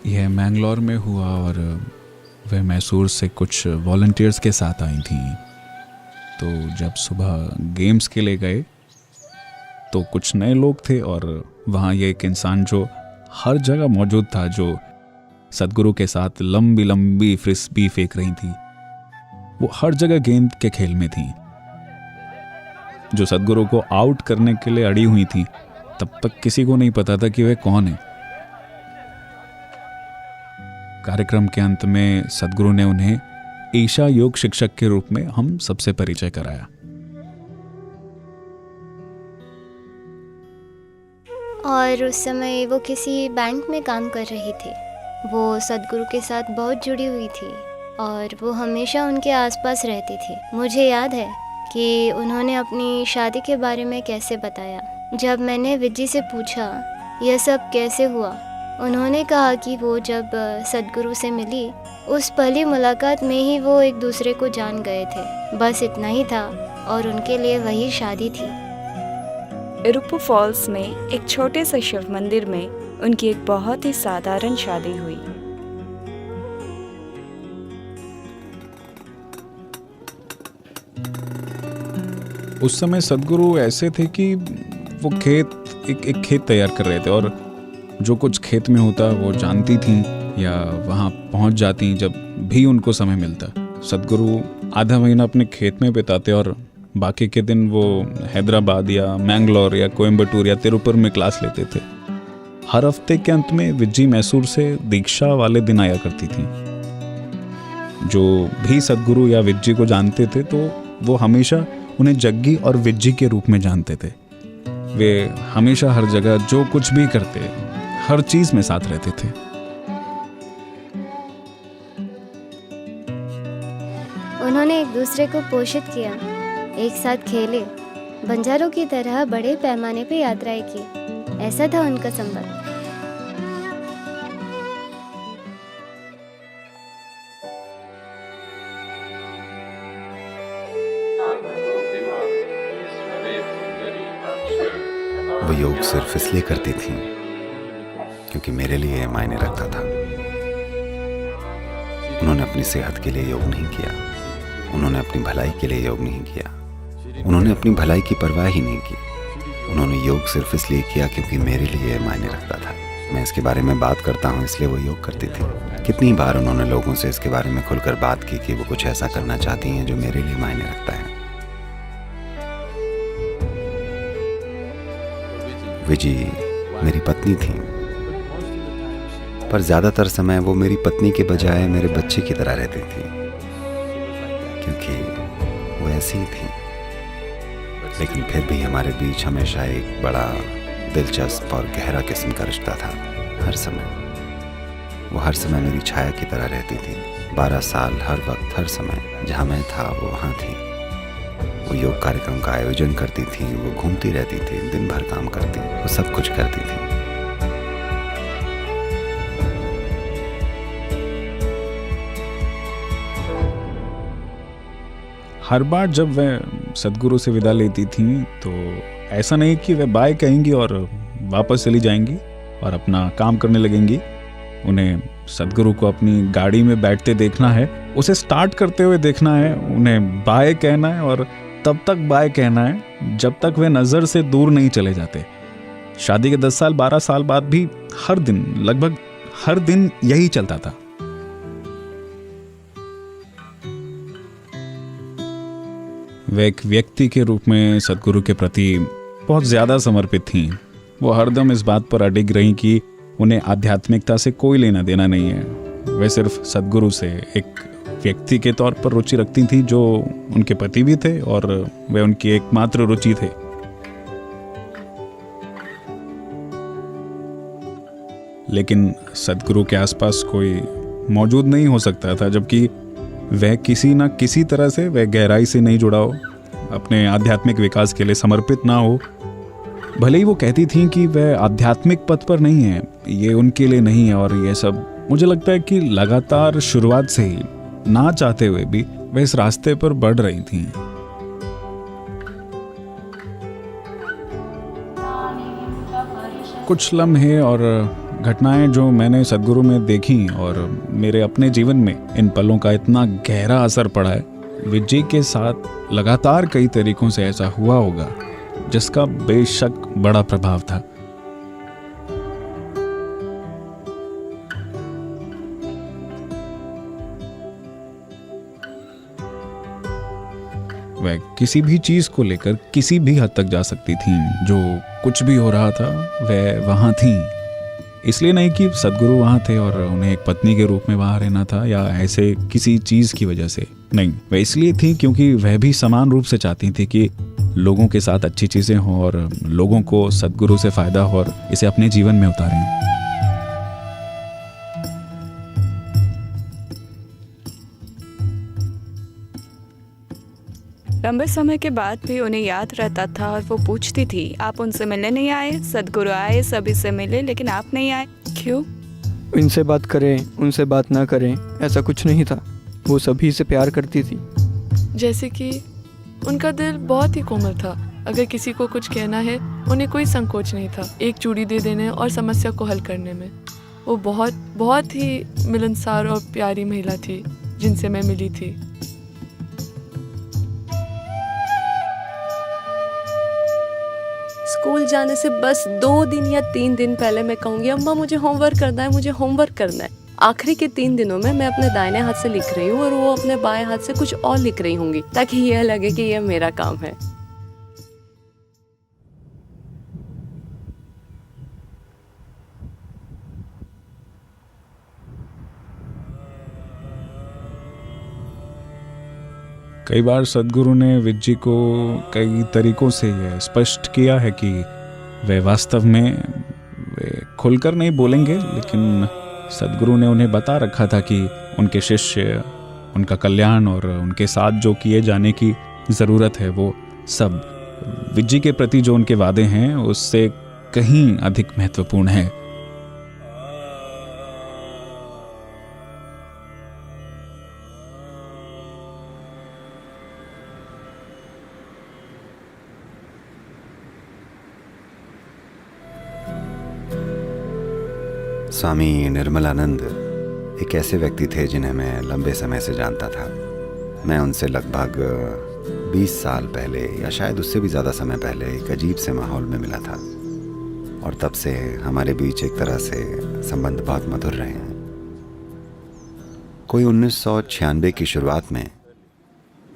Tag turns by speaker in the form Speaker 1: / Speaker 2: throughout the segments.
Speaker 1: यह मैंगलोर में हुआ और वह मैसूर से कुछ वॉलंटियर्स के साथ आई थी। तो जब सुबह गेम्स के लिए गए तो कुछ नए लोग थे और वहाँ ये एक इंसान जो हर जगह मौजूद था, जो सदगुरु के साथ लंबी लंबी फ्रिस्बी फेंक रही थी, वो हर जगह गेंद के खेल में थी, जो सदगुरु को आउट करने के लिए अड़ी हुई थी। तब तक किसी को नहीं पता था कि वह कौन है। कार्यक्रम के अंत में सदगुरु ने उन्हें ईशा योग शिक्षक के रूप में हम सबसे परिचय कराया।
Speaker 2: और उस समय वो किसी बैंक में काम कर रही थी। वो सदगुरु के साथ बहुत जुड़ी हुई थी और वो हमेशा उनके आसपास रहती थी। मुझे याद है कि उन्होंने अपनी शादी के बारे में कैसे बताया। जब मैंने विजी से पूछा यह सब कैसे हुआ, उन्होंने कहा कि वो जब सदगुरु से मिली, उस पहली मुलाकात में ही वो एक दूसरे को जान गए थे। बस इतना ही था और उनके लिए वही शादी थी।
Speaker 3: इरुप्पु फॉल्स में एक छोटे से शिव मंदिर में उनकी एक बहुत ही साधारण शादी हुई।
Speaker 1: उस समय सदगुरु ऐसे थे कि वो एक खेत तैयार कर रहे थे और जो कुछ खेत में होता वो जानती थी या वहाँ पहुँच जाती जब भी उनको समय मिलता। सदगुरु आधा महीना अपने खेत में बिताते और बाकी के दिन वो हैदराबाद या मैंगलोर या कोयम्बटूर या तिरुपुर में क्लास लेते थे। हर हफ्ते के अंत में विज्जी मैसूर से दीक्षा वाले दिन आया करती थी। जो भी सदगुरु या विज्जी को जानते थे तो वो हमेशा उन्हें जग्गी और विज्जी के रूप में जानते थे। वे हमेशा हर जगह जो कुछ भी करते, हर चीज में साथ रहते थे।
Speaker 2: उन्होंने एक दूसरे को पोषित किया, एक साथ खेले, बंजारों की तरह बड़े पैमाने पे यात्राएं की। ऐसा था उनका संबंध।
Speaker 4: वो योग सिर्फ इसलिए करती थी क्योंकि मेरे लिए ये मायने रखता था। उन्होंने अपनी सेहत के लिए योग नहीं किया, उन्होंने अपनी भलाई के लिए योग नहीं किया, उन्होंने अपनी भलाई की परवाह ही नहीं की। उन्होंने योग सिर्फ इसलिए किया क्योंकि मेरे लिए ये मायने रखता था। मैं इसके बारे में बात करता हूँ इसलिए वो योग करती थी। कितनी बार उन्होंने लोगों से इसके बारे में खुलकर बात की कि वो कुछ ऐसा करना चाहती हैं जो मेरे लिए मायने रखता है। विजी मेरी पत्नी थी, पर ज्यादातर समय वो मेरी पत्नी के बजाय मेरे बच्चे की तरह रहती थी, क्योंकि वो ऐसी ही थी। लेकिन फिर भी हमारे बीच हमेशा एक बड़ा दिलचस्प और गहरा किस्म का रिश्ता था। हर समय वो हर समय मेरी छाया की तरह रहती थी। 12 साल हर वक्त हर समय जहाँ मैं था वो वहाँ थी। वो योग कार्यक्रम का आयोजन करती थी, वो घूमती रहती थी, दिन भर काम करती, वो सब कुछ करती थी।
Speaker 1: हर बार जब वह सदगुरु से विदा लेती थी तो ऐसा नहीं कि वह बाय कहेंगी और वापस चली जाएंगी और अपना काम करने लगेंगी। उन्हें सदगुरु को अपनी गाड़ी में बैठते देखना है, उसे स्टार्ट करते हुए देखना है, उन्हें बाय कहना है और तब तक बाय कहना है जब तक वे नज़र से दूर नहीं चले जाते। शादी के 10 साल 12 साल बाद भी हर दिन, लगभग हर दिन यही चलता था। वे एक व्यक्ति के रूप में सदगुरु के प्रति बहुत ज़्यादा समर्पित थीं। वो हरदम इस बात पर अडिग रहीं कि उन्हें आध्यात्मिकता से कोई लेना देना नहीं है। वे सिर्फ सदगुरु से एक व्यक्ति के तौर पर रुचि रखती थीं, जो उनके पति भी थे और वे उनकी एकमात्र रुचि थे। लेकिन सदगुरु के आसपास कोई मौजूद नहीं हो सकता था जबकि वह किसी न किसी तरह से वह गहराई से नहीं जुड़ा हो, अपने आध्यात्मिक विकास के लिए समर्पित ना हो। भले ही वो कहती थीं कि वह आध्यात्मिक पथ पर नहीं है, ये उनके लिए नहीं है और ये सब। मुझे लगता है कि लगातार शुरुआत से ही, ना चाहते हुए भी, वह इस रास्ते पर बढ़ रही थीं। कुछ लम्हे और घटनाएं जो मैंने सद्गुरु में देखी और मेरे अपने जीवन में इन पलों का इतना गहरा असर पड़ा है। विजय के साथ लगातार कई तरीकों से ऐसा हुआ होगा जिसका बेशक बड़ा प्रभाव था। वह किसी भी चीज को लेकर किसी भी हद तक जा सकती थीं। जो कुछ भी हो रहा था वह वहां थीं। इसलिए नहीं कि सद्गुरु वहां थे और उन्हें एक पत्नी के रूप में वहां रहना था या ऐसे किसी चीज की वजह से, नहीं, वह इसलिए थी क्योंकि वह भी समान रूप से चाहती थी कि लोगों के साथ अच्छी चीजें हों और लोगों को सद्गुरु से फायदा हो और इसे अपने जीवन में उतारें।
Speaker 3: लंबे समय के बाद भी उन्हें याद रहता था और वो पूछती थी, आप उनसे मिलने नहीं आए? सद्गुरु आए, सभी से मिले, लेकिन आप नहीं आए, क्यों?
Speaker 5: इनसे बात करें, उनसे बात ना करें, ऐसा कुछ नहीं था। वो सभी से प्यार करती थी।
Speaker 6: जैसे कि उनका दिल बहुत ही कोमल था। अगर किसी को कुछ कहना है उन्हें कोई संकोच नहीं था एक चूड़ी दे देने और समस्या को हल करने में। वो बहुत बहुत ही मिलनसार और प्यारी महिला थी जिनसे मैं मिली थी।
Speaker 7: स्कूल जाने से बस 2 दिन या 3 दिन पहले मैं कहूँगी, अम्मा मुझे होमवर्क करना है, मुझे होमवर्क करना है। आखिरी के 3 दिनों में मैं अपने दाहिने हाथ से लिख रही हूँ और वो अपने बाएं हाथ से कुछ और लिख रही होंगी ताकि यह लगे कि यह मेरा काम है।
Speaker 1: कई बार सद्गुरु ने विज्जी को कई तरीकों से यह स्पष्ट किया है कि वे वास्तव में वे खुलकर नहीं बोलेंगे, लेकिन सद्गुरु ने उन्हें बता रखा था कि उनके शिष्य, उनका कल्याण और उनके साथ जो किए जाने की ज़रूरत है वो सब विज्जी के प्रति जो उनके वादे हैं उससे कहीं अधिक महत्वपूर्ण है।
Speaker 4: स्वामी निर्मलानंद एक ऐसे व्यक्ति थे जिन्हें मैं लंबे समय से जानता था। मैं उनसे लगभग 20 साल पहले या शायद उससे भी ज़्यादा समय पहले एक अजीब से माहौल में मिला था और तब से हमारे बीच एक तरह से संबंध बहुत मधुर रहे हैं। कोई 1996 की शुरुआत में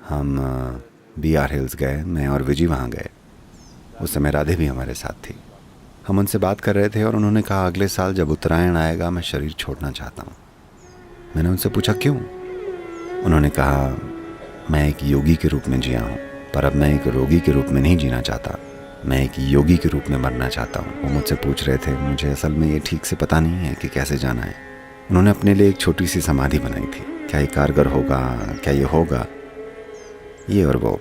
Speaker 4: हम BR हिल्स गए, मैं और विजी वहाँ गए। उस समय राधे भी हमारे साथ थी। हम उनसे बात कर रहे थे और उन्होंने कहा अगले साल जब उत्तरायण आएगा मैं शरीर छोड़ना चाहता हूँ। मैंने उनसे पूछा क्यों? उन्होंने कहा मैं एक योगी के रूप में जिया हूँ, पर अब मैं एक रोगी के रूप में नहीं जीना चाहता, मैं एक योगी के रूप में मरना चाहता हूँ। वो मुझसे पूछ रहे थे, मुझे असल में ये ठीक से पता नहीं है कि कैसे जाना है। उन्होंने अपने लिए एक छोटी सी समाधि बनाई थी। क्या ये कारगर होगा, क्या ये होगा, ये और वो।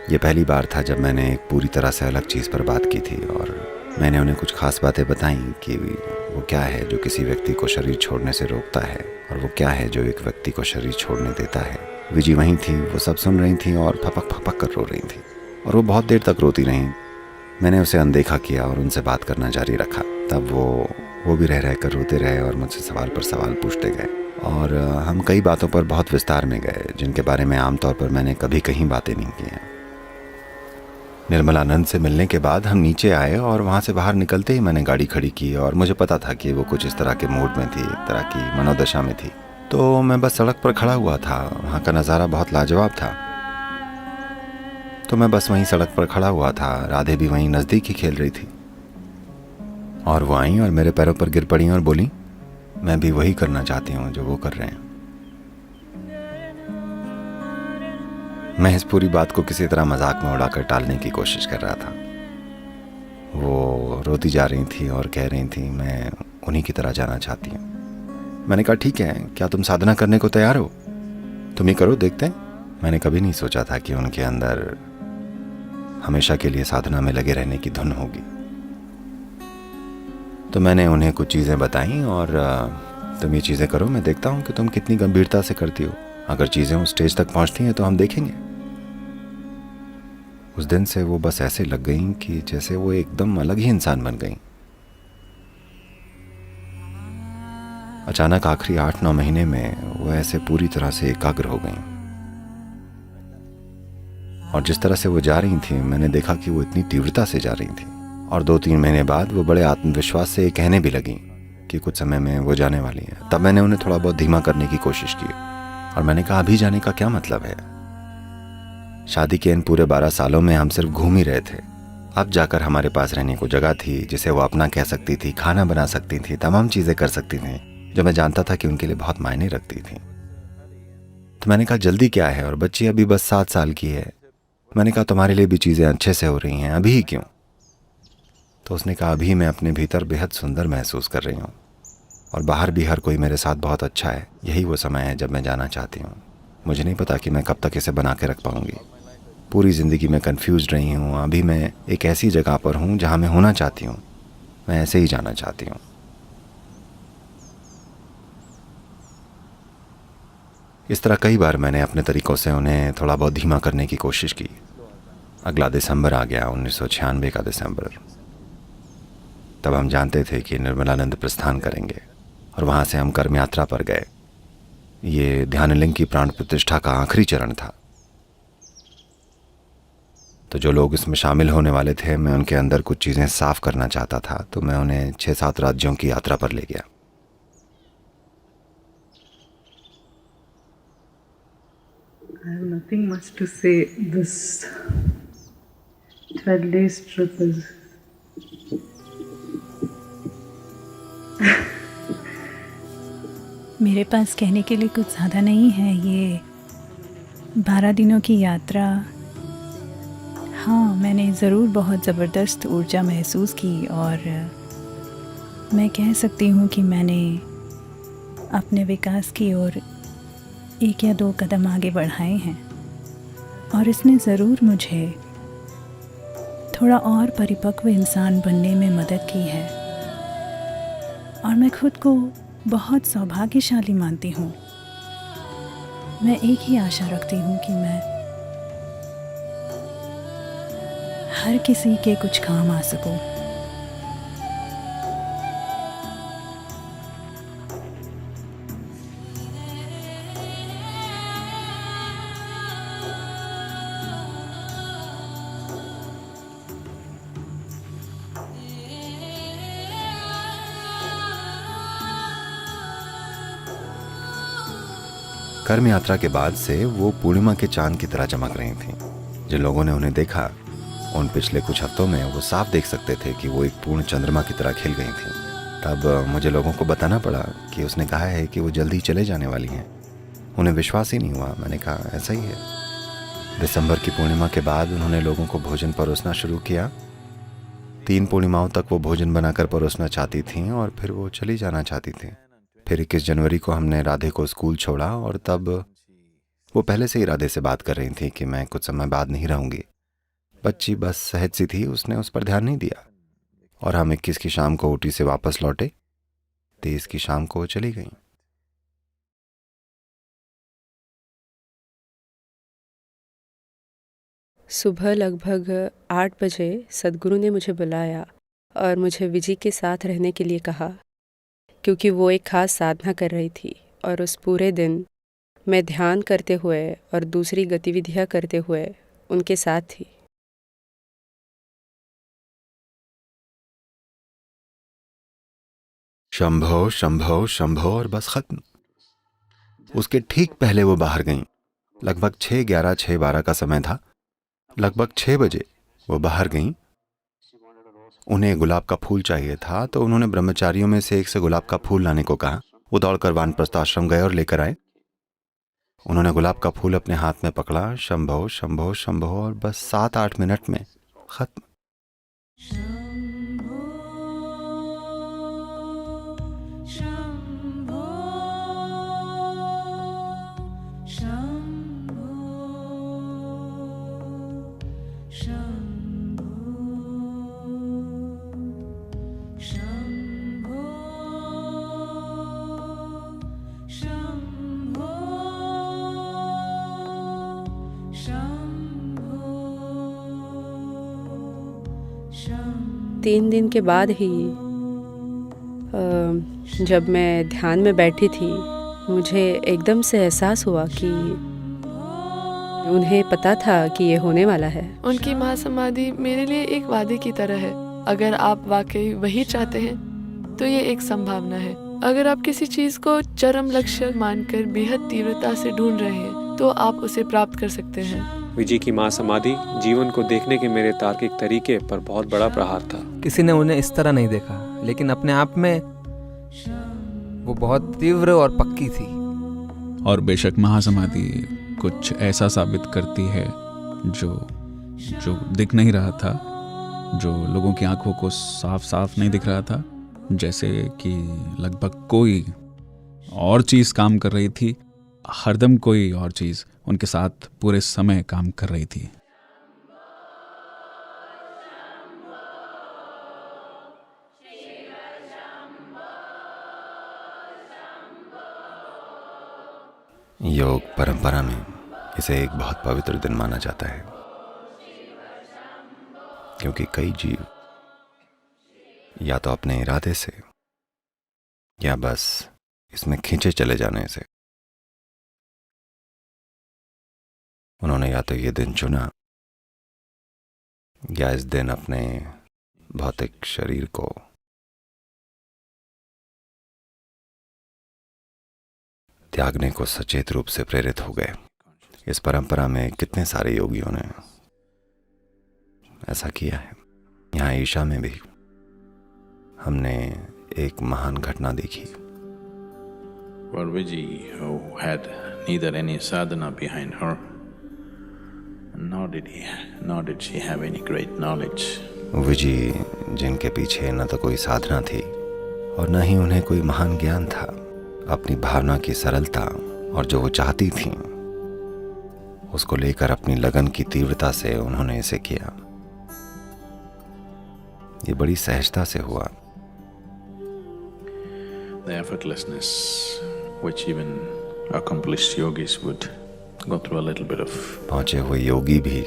Speaker 4: ये पहली बार था जब मैंने एक पूरी तरह से अलग चीज़ पर बात की थी और मैंने उन्हें कुछ खास बातें बताई कि वो क्या है जो किसी व्यक्ति को शरीर छोड़ने से रोकता है और वो क्या है जो एक व्यक्ति को शरीर छोड़ने देता है। विजी वहीं थी, वो सब सुन रही थी और फपक फपक कर रो रही थी और वो बहुत देर तक रोती रहीं। मैंने उसे अनदेखा किया और उनसे बात करना जारी रखा। तब वो भी रह कर रोते रहे और मुझसे सवाल पर सवाल पूछते गए और हम कई बातों पर बहुत विस्तार में गए जिनके बारे में आमतौर पर मैंने कभी कहीं बातें नहीं की हैं। निर्मलानंद से मिलने के बाद हम नीचे आए और वहाँ से बाहर निकलते ही मैंने गाड़ी खड़ी की और मुझे पता था कि वो कुछ इस तरह के मूड में थी, एक तरह की मनोदशा में थी। तो मैं बस सड़क पर खड़ा हुआ था। वहाँ का नज़ारा बहुत लाजवाब था। तो मैं बस वहीं सड़क पर खड़ा हुआ था। राधे भी वहीं नज़दीक ही खेल रही थी और वो आई और मेरे पैरों पर गिर पड़ी और बोली, मैं भी वही करना चाहती हूँ जो वो कर रहे हैं। मैं इस पूरी बात को किसी तरह मजाक में उड़ाकर टालने की कोशिश कर रहा था। वो रोती जा रही थी और कह रही थी मैं उन्हीं की तरह जाना चाहती हूँ। मैंने कहा ठीक है, क्या तुम साधना करने को तैयार हो? तुम ही करो, देखते हैं। मैंने कभी नहीं सोचा था कि उनके अंदर हमेशा के लिए साधना में लगे रहने की धुन होगी। तो मैंने उन्हें कुछ चीज़ें बताईं और तुम ये चीज़ें करो, मैं देखता हूँ कि तुम कितनी गंभीरता से करती हो। अगर चीज़ें उस स्टेज तक पहुँचती हैं तो हम देखेंगे। उस दिन से वो बस ऐसे लग गईं कि जैसे वो एकदम अलग ही इंसान बन गईं। अचानक आखिरी 8-9 महीने में वो ऐसे पूरी तरह से एकाग्र हो गई, और जिस तरह से वो जा रही थी मैंने देखा कि वो इतनी तीव्रता से जा रही थी। और 2-3 महीने बाद वो बड़े आत्मविश्वास से ये कहने भी लगी कि कुछ समय में वो जाने वाली है। तब मैंने उन्हें थोड़ा बहुत धीमा करने की कोशिश की और मैंने कहा अभी जाने का क्या मतलब है? शादी के इन पूरे 12 सालों में हम सिर्फ घूम ही रहे थे। अब जाकर हमारे पास रहने को जगह थी जिसे वो अपना कह सकती थी, खाना बना सकती थी, तमाम चीज़ें कर सकती थी जो मैं जानता था कि उनके लिए बहुत मायने रखती थी। तो मैंने कहा जल्दी क्या है, और बच्ची अभी बस 7 साल की है। मैंने कहा तुम्हारे लिए भी चीज़ें अच्छे से हो रही हैं, अभी ही क्यों? तो उसने कहा अभी मैं अपने भीतर बेहद सुंदर महसूस कर रही हूँ और बाहर भी हर कोई मेरे साथ बहुत अच्छा है। यही वो समय है जब मैं जाना चाहती हूँ। मुझे नहीं पता कि मैं कब तक इसे बना के रख पाऊँगी। पूरी ज़िंदगी में कंफ्यूज रही हूँ। अभी मैं एक ऐसी जगह पर हूँ जहाँ मैं होना चाहती हूँ। मैं ऐसे ही जाना चाहती हूँ। इस तरह कई बार मैंने अपने तरीक़ों से उन्हें थोड़ा बहुत धीमा करने की कोशिश की। अगला दिसंबर आ गया, 1996 का दिसंबर। तब हम जानते थे कि निर्मलानंद प्रस्थान करेंगे और वहाँ से हम कर्म यात्रा पर गए। ये ध्यानलिंग की प्राण प्रतिष्ठा का आखिरी चरण था। तो जो लोग इसमें शामिल होने वाले थे, मैं उनके अंदर कुछ चीज़ें साफ करना चाहता था, तो मैं उन्हें 6-7 राज्यों की यात्रा पर ले गया।
Speaker 8: I have nothing much to say. This 12 days trip is
Speaker 9: मेरे पास कहने के लिए कुछ ज़्यादा नहीं है। ये 12 दिनों की यात्रा, हाँ, मैंने ज़रूर बहुत ज़बरदस्त ऊर्जा महसूस की और मैं कह सकती हूँ कि मैंने अपने विकास की ओर 1 या 2 कदम आगे बढ़ाए हैं और इसने ज़रूर मुझे थोड़ा और परिपक्व इंसान बनने में मदद की है और मैं खुद को बहुत सौभाग्यशाली मानती हूँ। मैं एक ही आशा रखती हूँ कि मैं हर किसी के कुछ काम आ सकूँ।
Speaker 4: कर्म यात्रा के बाद से वो पूर्णिमा के चांद की तरह चमक रही थीं। जिन लोगों ने उन्हें देखा, उन पिछले कुछ हफ्तों में वो साफ देख सकते थे कि वो एक पूर्ण चंद्रमा की तरह खिल गई थीं। तब मुझे लोगों को बताना पड़ा कि उसने कहा है कि वो जल्दी चले जाने वाली हैं। उन्हें विश्वास ही नहीं हुआ। मैंने कहा ऐसा ही है। दिसंबर की पूर्णिमा के बाद उन्होंने लोगों को भोजन परोसना शुरू किया। 3 पूर्णिमाओं तक वो भोजन बनाकर परोसना चाहती थीं और फिर वो चली जाना चाहती थीं। फिर 21 जनवरी को हमने राधे को स्कूल छोड़ा और तब वो पहले से ही राधे से बात कर रही थी कि मैं कुछ समय बाद नहीं रहूँगी। बच्ची बस सहज सी थी, उसने उस पर ध्यान नहीं दिया और हम 21 की शाम को ऊटी से वापस लौटे। 23 की शाम को वो चली गई।
Speaker 7: सुबह लगभग 8 बजे सद्गुरु ने मुझे बुलाया और मुझे विजी के साथ रहने के लिए कहा, क्योंकि वो एक ख़ास साधना कर रही थी और उस पूरे दिन मैं ध्यान करते हुए और दूसरी गतिविधियां करते हुए उनके साथ थी।
Speaker 4: शंभो शंभो शंभो और बस खत्म। उसके ठीक पहले वो बाहर गईं। लगभग 6:11, 6:12 का समय था। लगभग 6 बजे वो बाहर गईं। उन्हें गुलाब का फूल चाहिए था, तो उन्होंने ब्रह्मचारियों में से एक से गुलाब का फूल लाने को कहा। वो दौड़कर वानप्रस्थ आश्रम गए और लेकर आए। उन्होंने गुलाब का फूल अपने हाथ में पकड़ा। शंभो शंभो शंभो और बस 7-8 मिनट में खत्म।
Speaker 7: तीन दिन के बाद ही जब मैं ध्यान में बैठी थी मुझे एकदम से एहसास हुआ कि उन्हें पता था कि ये होने वाला है।
Speaker 6: उनकी महासमाधि मेरे लिए एक वादे की तरह है। अगर आप वाकई वही चाहते हैं तो ये एक संभावना है। अगर आप किसी चीज को चरम लक्ष्य मानकर बेहद तीव्रता से ढूंढ रहे हैं तो आप उसे प्राप्त कर सकते हैं।
Speaker 10: विजय की माँ समाधि जीवन को देखने के मेरे तार्किक तरीके पर बहुत बड़ा प्रहार था।
Speaker 11: किसी ने उन्हें इस तरह नहीं देखा, लेकिन अपने आप में वो बहुत तीव्र और पक्की थी।
Speaker 1: और बेशक महासमाधि कुछ ऐसा साबित करती है जो दिख नहीं रहा था, जो लोगों की आंखों को साफ साफ नहीं दिख रहा था, जैसे कि लगभग कोई और चीज़ काम कर रही थी, हरदम कोई और चीज़ उनके साथ पूरे समय काम कर रही थी।
Speaker 4: योग परंपरा में इसे एक बहुत पवित्र दिन माना जाता है, क्योंकि कई जीव या तो अपने इरादे से या बस इसमें खींचे चले जाने से उन्होंने या तो ये दिन चुना या इस दिन अपने भौतिक शरीर को त्यागने को सचेत रूप से प्रेरित हो गए। इस परंपरा में कितने सारे योगियों ने ऐसा किया है। यहाँ ईशा में भी हमने एक महान घटना देखी।
Speaker 12: For Vijay, who had neither any sadhana behind her, nor did she have any great knowledge.
Speaker 4: विजय जिनके पीछे न तो कोई साधना थी और न ही उन्हें कोई महान ज्ञान था, अपनी भावना की सरलता और जो वो चाहती थी उसको लेकर अपनी लगन की तीव्रता से उन्होंने इसे किया। ये बड़ी सहजता से हुआ।
Speaker 12: The effortlessness which even accomplished yogis would go through a little bit of.
Speaker 4: पहुंचे हुए योगी भी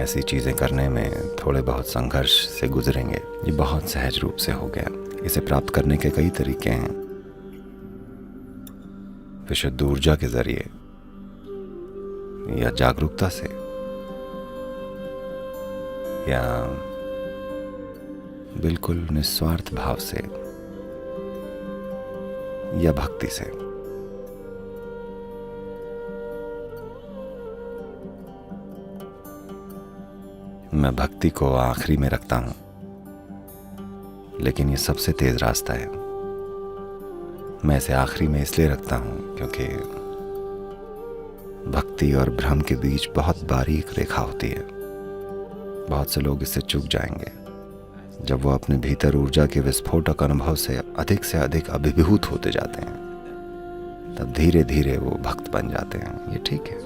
Speaker 4: ऐसी चीजें करने में थोड़े बहुत संघर्ष से गुजरेंगे। ये बहुत सहज रूप से हो गया। इसे प्राप्त करने के कई तरीके हैं। विशुद्ध ऊर्जा के जरिए या जागरूकता से या बिल्कुल निस्वार्थ भाव से या भक्ति से। मैं भक्ति को आखिरी में रखता हूं, लेकिन ये सबसे तेज रास्ता है। मैं इसे आखिरी में इसलिए रखता हूं क्योंकि भक्ति और भ्रम के बीच बहुत बारीक रेखा होती है। बहुत से लोग इससे चूक जाएंगे। जब वो अपने भीतर ऊर्जा के विस्फोटक अनुभव से अधिक अभिभूत होते जाते हैं, तब धीरे धीरे वो भक्त बन जाते हैं। ये ठीक है।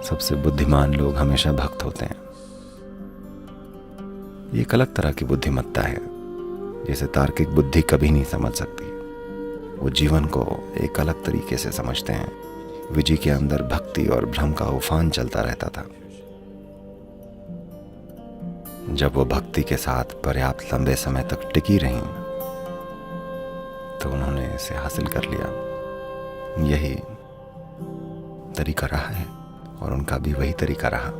Speaker 4: सबसे बुद्धिमान लोग हमेशा भक्त होते हैं। ये एक अलग तरह की बुद्धिमत्ता है जिसे तार्किक बुद्धि कभी नहीं समझ सकती। वो जीवन को एक अलग तरीके से समझते हैं। विजय के अंदर भक्ति और भ्रम का उफान चलता रहता था। जब वो भक्ति के साथ पर्याप्त लंबे समय तक टिकी रहीं, तो उन्होंने इसे हासिल कर लिया। यही तरीका रहा है और उनका भी वही तरीका रहा।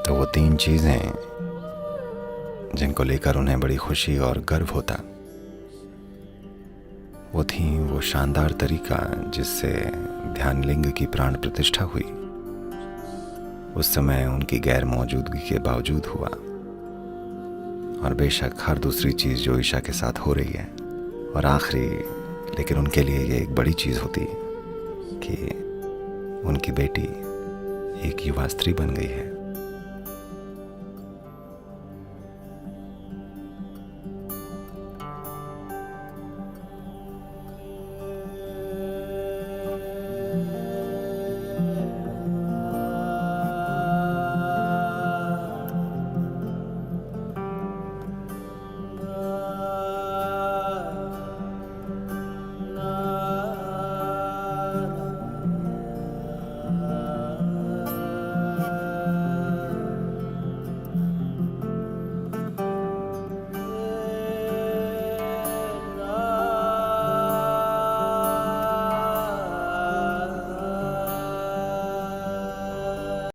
Speaker 4: तो वो तीन चीजें जिनको लेकर उन्हें बड़ी खुशी और गर्व होता, वो थी वो शानदार तरीका जिससे ध्यान लिंग की प्राण प्रतिष्ठा हुई। उस समय उनकी गैर मौजूदगी के बावजूद हुआ। और बेशक हर दूसरी चीज जो ईशा के साथ हो रही है, और आखिरी लेकिन उनके लिए ये एक बड़ी चीज होती कि उनकी बेटी एक युवा स्त्री बन गई है।